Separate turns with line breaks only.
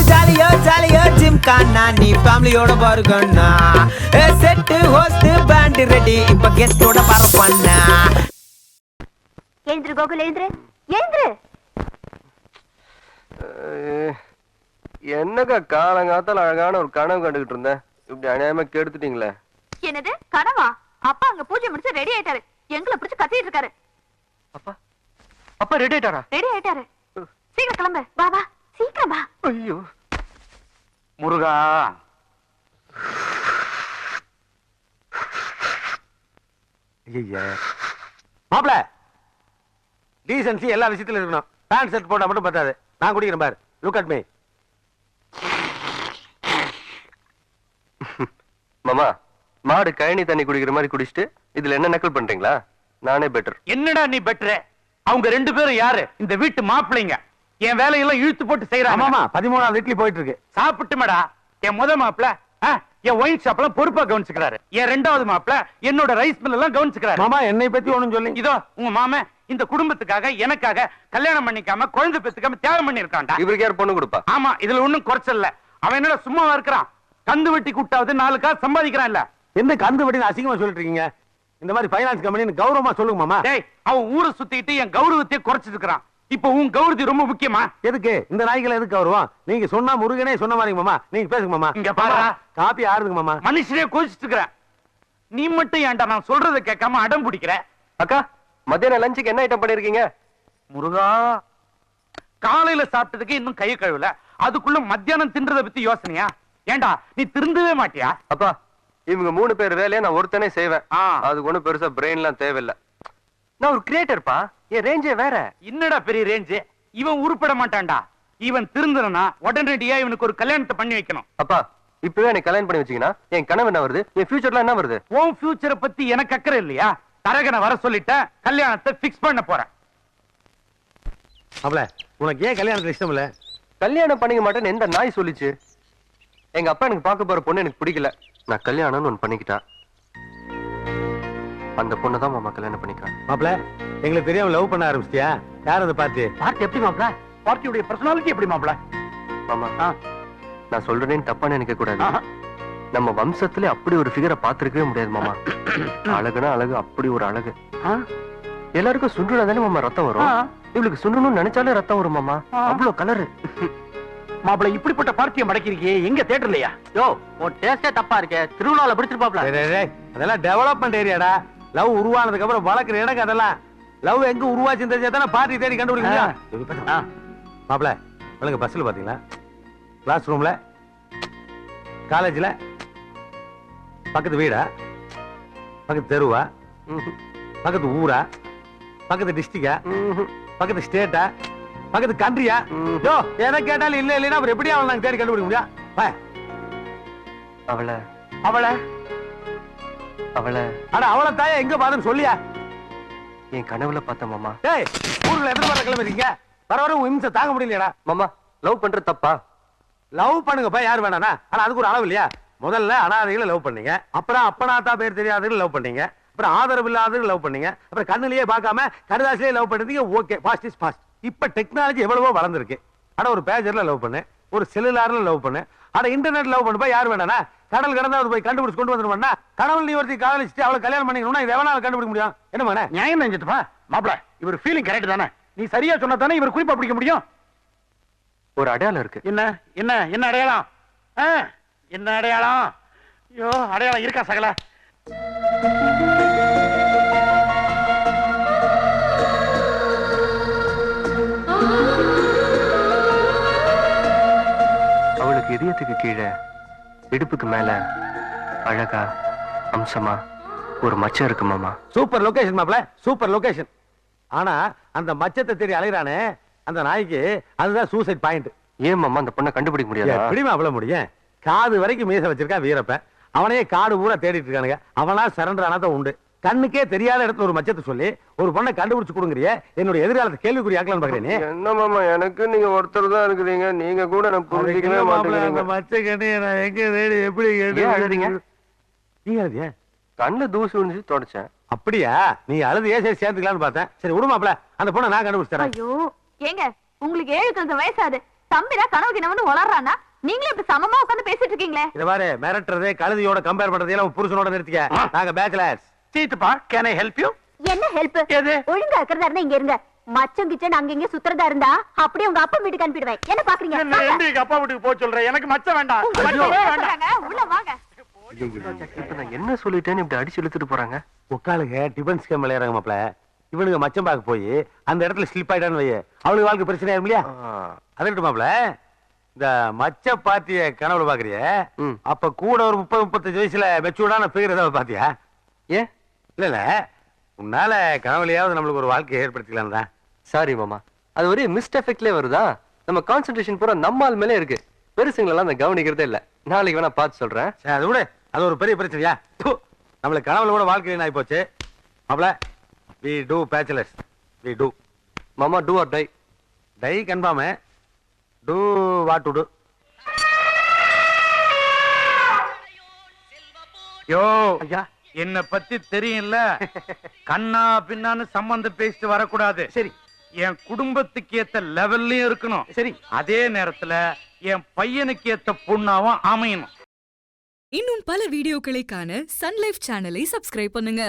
ஜாலியோ ஜாலியோ gym கானா நீ ஃபேமிலியோட பாருங்கண்ணா செட் ஹோஸ்ட் பேண்ட் ரெடி இப்ப கெஸ்டோட பரப்பண்ணா
எழுந்திரு கோகுல் எழுந்திரு எழுந்திரு
என்னக்கா காலங்காத்தால அழகான ஒரு கனவு கண்டுகிட்டு இருந்தேன் இப்படி அநியாயமா கெடுத்துட்டீங்களே
என்னது கனவா அப்பா அங்க பூஜை முடிச்சு ரெடி ஆயிட்டாரு எங்களை பிடிச்சு கத்திட்டு இருக்காரு
அப்பா அப்பா ரெடி ஆயிட்டாரா
ரெடி ஆயிட்டாரு சீக்கிரம் கிளம்பு வா வா சீக்கிரம் வா
ஐயோ
முருகா
மாப்ள டீசன்சி எல்லா விஷயத்திலும் இருக்கணும் பேண்ட் ஷர்ட் போட்டா மட்டும் பத்தாது நான் குடிக்கிறேன் பாரு லுக் அட் மீ
மாமா மாடு கழனி தண்ணி குடிக்கிற மாதிரி குடிச்சிட்டு இதுல என்ன நக்கல் பண்றீங்களா நானே பெட்டர்
என்னடா நீ பெட்ரு அவங்க ரெண்டு பேரும் யாரு இந்த வீட்டு மாப்பிள்ளைங்க என் வேலையெல்லாம் இழுத்து போட்டு செய்யறாங்க
ஆமாமா 13வது இட்லி போயிட்டு இருக்கு
சாப்பிட்டுமேடா என் முத மாப்பிள்ள என் ஒயின் ஷாப்ல பொறுப்பா கவனிச்சுக்கிறாரு என் ரெண்டாவது மாப்பிள்ள என்னோட ரைஸ் மில் எல்லாம் கவனிச்சுக்கிறாரு
மாமா என்னை பத்தி ஒண்ணும் சொல்லி
இதோ உங்க மாம இந்த குடும்பத்துக்காக எனக்காக கல்யாணம் பண்ணிக்காம குழந்தை பெத்துக்காம தியாகம் பண்ணிருக்கான்டா
இவருக்கு யார் பொண்ணு கொடுப்பா
ஆமா இதுல ஒண்ணும் குறைச்சல அவன் என்னடா சும்மாவா இருக்கிறான் கந்து வெட்டி கூட்டாவது 4 காசு சம்பாதிக்கிறான் இல்ல
எந்த கந்து வெட்டின்னு அசிங்கமா சொல்லிட்டு இருக்கீங்க இந்த மாதிரி ஃபைனான்ஸ் கம்பெனி கௌரவமா சொல்லுங்க மாமா
டேய் அவன் ஊரை சுத்திட்டு என் கௌரவத்தையே குறைச்சிட்டு இருக்கிறான் இப்போ உன் கௌரவதி ரொம்ப முக்கியமா
எதுக்கு இந்த நாய்கள் எதுக்கு கௌரவம் நீங்க சொன்னா முருகனே சொன்ன மாதிரி மாமா நீங்க பேசுங்க மாமா
இங்க பாரு
காப்பி ஆறுதுங்க மாமா
மனுஷனே கோச்சிட்டு இருக்கிற நீ மட்டும் ஏன்டா நான் சொல்றதை கேட்காம அடம் பிடிக்கிற
அக்கா மத்தியான லஞ்சுக்கு என்ன ஐட்டம் பண்ணிருக்கீங்க
முருகா காலையில சாப்பிட்டதுக்கு இன்னும் கை கழுவல அதுக்குள்ள மத்தியானம் தின்றத பத்தி யோசனையா ஏண்டா நீ திருந்தவே மாட்டியா
அப்பா இவங்க 3 பேர் வேலையை நான் ஒருத்தனே செய்வேன்
ஆ.
அதுக்கு ஒண்ணும் பெருசா பிரெயின் எல்லாம் தேவையில்லை நான் ஒரு கிரியேட்டர்ப்பா என் ரேஞ்சே வேற
என்னடா பெரிய ரேஞ்ச் இவன் உருப்பட மாட்டான்டா இவன் திருந்தனா உடனடியா இவனுக்கு ஒரு கல்யாணத்தை பண்ணி வைக்கணும்
அப்பா இப்பவே எனக்கு கல்யாணம் பண்ணி வச்சீங்கன்னா என் கனவு என்ன வருது என் ஃபியூச்சர்ல என்ன வருது
உன் ஃபியூச்சரை பத்தி எனக்கு அக்கறை இல்லையா தரகனை வர சொல்லிட்டேன் கல்யாணத்தை பிக்ஸ் பண்ண போறேன்
அவள உனக்கு ஏன் கல்யாணத்துல இஷ்டம் இல்ல
கல்யாணம் பண்ணிக்க மாட்டேன்னு எந்த நாய் சொல்லிச்சு எங்க அப்பா எனக்கு பார்க்க போற பொண்ணு எனக்கு பிடிக்கல நான் கல்யாணம்னு ஒண்ணு பண்ணிக்கிட்டா அந்த பொண்ணு தான் மாமா கல்யாணம் பண்ணிக்கிறேன்
மாப்ள எங்களுக்கு தெரியாம லவ் பண்ண ஆரம்பிச்சிட்டியா யார் அந்த பார்ட்டி
பார்ட்டி எப்படி மாப்ள பார்ட்டியுடைய பர்சனாலிட்டி எப்படி மாப்ள
மாமா நான் சொல்றேன்னு தப்பா நினைக்க கூடாது நம்ம வம்சத்துல அப்படி ஒரு ஃபிகரை பாத்துருக்கவே முடியாது மாமா அழகுனா அழகு அப்படி ஒரு அழகு எல்லாருக்கும் சுண்டுனா தானே மாமா ரத்தம் வரும் இவளுக்கு சுண்டணும்னு நினைச்சாலே ரத்தம் வரும் மாமா அவ்வளவு கலரு
மாப்ள இப்படிப்பட்ட பார்ட்டியை மடக்கிருக்கே எங்க தியேட்டர்லயா
யோ உன் டேஸ்டே தப்பா இருக்கே திருவிழால பிடிச்சிருப்பாப்ல
அதெல்லாம் டெவலப்மெண்ட் ஏரியாடா லவ் உருவானதுக்கு அப்புறம் வளர்க்குற இடங்க அதெல்லாம் லவ் எங்க உருவாச்சுன்னு தெரிஞ்சா தானே பார்ட்டி தேடி கண்டுபிடிக்க முடியும் மாப்ள வழங்க பஸ்ல பாத்தீங்களா கிளாஸ் ரூம்ல காலேஜ்ல பக்கத்து வீடா பக்கத்து தெருவா பக்கத்து ஊரா பக்கத்து டிஸ்ட்ரிக்டா பக்கத்து ஸ்டேட்டா பக்கத்து கண்ட்ரியா யோ எதை கேட்டாலும் இல்ல இல்லைன்னா அப்புறம் எப்படி அவளை நாங்க தேடி கண்டுபிடிக்க முடியும்
அவளை
அவளை
அவளை
அட அவளை தாயா எங்க பாருன்னு சொல்லியா
என் கனவுல பார்த்த மாமா
டேய் ஊர்ல எதிர்பார்த்த கிளம்பிருக்கீங்க வர வர உன் இம்சை தாங்க முடியலையாடா
மாமா லவ் பண்ற தப்பா
லவ் பண்ணுங்கப்பா யார் வேணானா ஆனா அதுக்கு ஒரு அளவு இல்லையா முதல்ல அனாதைகளை லவ் பண்ணீங்க அப்புறம் அப்பனாத்தா பேர் தெரியாதவர்கள் லவ் பண்ணீங்க அப்புறம் ஆதரவு இல்லாதவர்கள் லவ் பண்ணீங்க அப்புறம் கண்ணிலேயே பார்க்காம கடுதாசிலேயே லவ் பண்ணிருந்தீங்க ஓகே ஃபாஸ்ட் இஸ் ஃபாஸ்ட் இப்ப டெக்னாலஜி எவ்வளவோ வளர்ந்துருக்கு அட ஒரு பேஜர்ல லவ் பண்ணு ஒரு செல்லுலார்ல லவ் பண்ணு அட இன்டர்நெட் லவ் பண்ணுப்பா யார் வேணானா கடல் கடந்தா போய் கண்டுபிடிச்சு கொண்டு வந்துருவானா கடவுள் நீ ஒருத்தி காதலிச்சுட்டு அவளை கல்யாணம் பண்ணிக்கணும்னா இது எவனால கண்டுபிடிக்க முடியும் என்ன மகனே
நியாயம் நினைச்சிட்டுப்பா மாப்ள இவர் ஃபீலிங் கரெக்ட் தானே நீ சரியா சொன்னா தானே இவர் குறிப்பா பிடிக்க முடியும்
ஒரு அடையாளம் இருக்கு
என்ன என்ன என்ன அடையாளம் என்ன அடையாளம் ஐயோ அடையாளம் இருக்கா சகல
அவளுக்கு இதயத்துக்கு கீழே இடுப்புக்கு மேல அழகா அம்சமா ஒரு மச்சம் இருக்கு மாமா
சூப்பர் லொகேஷன் மாப்ள சூப்பர் லொகேஷன் ஆனா அந்த மச்சத்தை தேடி அலையறானே அந்த நாய்க்கு அதுதான் சூசைட் பாயிண்ட்
ஏன் மாமா அந்த பொண்ணை கண்டுபிடிக்க முடியாது
எப்படி மாப்ள முடியும் காது வரைக்கும் மீச வச்சிருக்கா வீரப்ப அவனையே காடு ஊரா தேடிட்டு இருக்கானுங்க அவனா சரண்டர் ஆனதான் உண்டு கண்ணுக்கே தெரியாத இடத்துல ஒரு மச்சத்தை சொல்லி ஒரு பொண்ணை கண்டுபிடிச்சு கொடுங்கறிய என்னோட எதிர்காலத்தை கேள்விக்குறி ஆக்கலாம்னு பாக்குறேன்
என்ன மாமா எனக்கு நீங்க ஒருத்தர் தான் இருக்கிறீங்க நீங்க கூட நான் புரிஞ்சிக்கவே மாட்டேங்கிறீங்க
மச்ச கண்ணி நான் எங்க தேடி எப்படி
ஏன் அழுறீங்க
நீங்க அழுதியா
கண்ணுல தூசு விழுந்து தொடச்சேன்
அப்படியா நீ அழுது ஏன் சேர்ந்துக்கலாம்னு பார்த்தேன் சரி விடுமாப்ல அந்த பொண்ணை நான் கண்டுபிடிச்சு தரேன்
ஐயோ ஏங்க உங்களுக்கு 7 வயசாது தம்பிதான் கனவு கிணவனு வளர்றானா நீங்களே இப்படி சமமா உட்கார்ந்து பேசிட்டு இருக்கீங்களே.
இத பாரு, மிரட்டுறதே கழுதியோட கம்பேர் பண்றதே எல்லாம் புருஷனோட நிறுத்திக்க. நாங்க பேச்சுலர்ஸ்.
சீட்டுப்பா, கேன் ஐ ஹெல்ப் யூ?
என்ன ஹெல்ப்?
எது?
ஒழுங்கா இருக்கிறதா இருந்தா இங்க இருங்க. மச்சம் கிச்சன் அங்க இங்க சுத்துறதா இருந்தா அப்படியே உங்க அப்பா வீட்டுக்கு அனுப்பிடுவேன். என்ன பாக்குறீங்க?
எங்க அப்பா வீட்டுக்கு போக சொல்றேன். எனக்கு மச்சம் வேண்டாம்.
சொல்றாங்க, உள்ள வாங்க.
இப்ப நான் என்ன சொல்லிட்டேன்னு இப்படி அடிச்சு இழுத்துட்டு போறாங்க.
உக்காளுங்க டிஃபன் ஸ்கேம் விளையாடுறாங்க மாப்ள. இவனுங்க மச்சம் பார்க்க போய் அந்த இடத்துல ஸ்லிப் ஆயிட்டான்னு வையே, அவளுக்கு வாழ்க்கை பிரச்சனை ஆகும் இல்லையா? அதட்டு மாப்ள, இந்த மச்ச பாத்திய கனவுல பாக்குறிய, அப்ப கூட ஒரு 30-35 வயசுல மெச்சூர்டான ஃபிகர் ஏதாவது பாத்தியா?
ஏன்?
இல்ல உன்னால கனவுலையாவது நம்மளுக்கு ஒரு வாழ்க்கையை ஏற்படுத்திக்கலாம் தான்.
சாரி மாமா, அது ஒரே மிஸ்ட் எஃபெக்ட்லயே வருதா? நம்ம கான்சென்ட்ரேஷன் பூரா நம்மால் மேலே இருக்கு. பெருசுங்களெல்லாம் அந்த கவனிக்கிறதே இல்ல. நாளைக்கு வேணா பார்த்து சொல்றேன்.
அது விட, அது ஒரு பெரிய பிரச்சனையா? நம்மளுக்கு கனவுல கூட வாழ்க்கை ஆகி போச்சு மாப்ள. we do bachelors, we do.
மாமா, do or die.
Die confirm. do what to do.
யோ
ஐயா,
என்ன பத்தி தெரியும்ல, கண்ணா பின்னான்னு சம்பந்தம் பேசிட்டு வரக்கூடாது.
சரி
என் குடும்பத்துக்கு ஏத்த லெவல்லயும் இருக்கணும்.
சரி.
அதே நேரத்துல என் பையனுக்கு ஏத்த பொண்ணாவும் அமையணும்.
இன்னும் பல வீடியோக்களை காண சன் லைஃப் சேனலை சப்ஸ்கிரைப் பண்ணுங்க.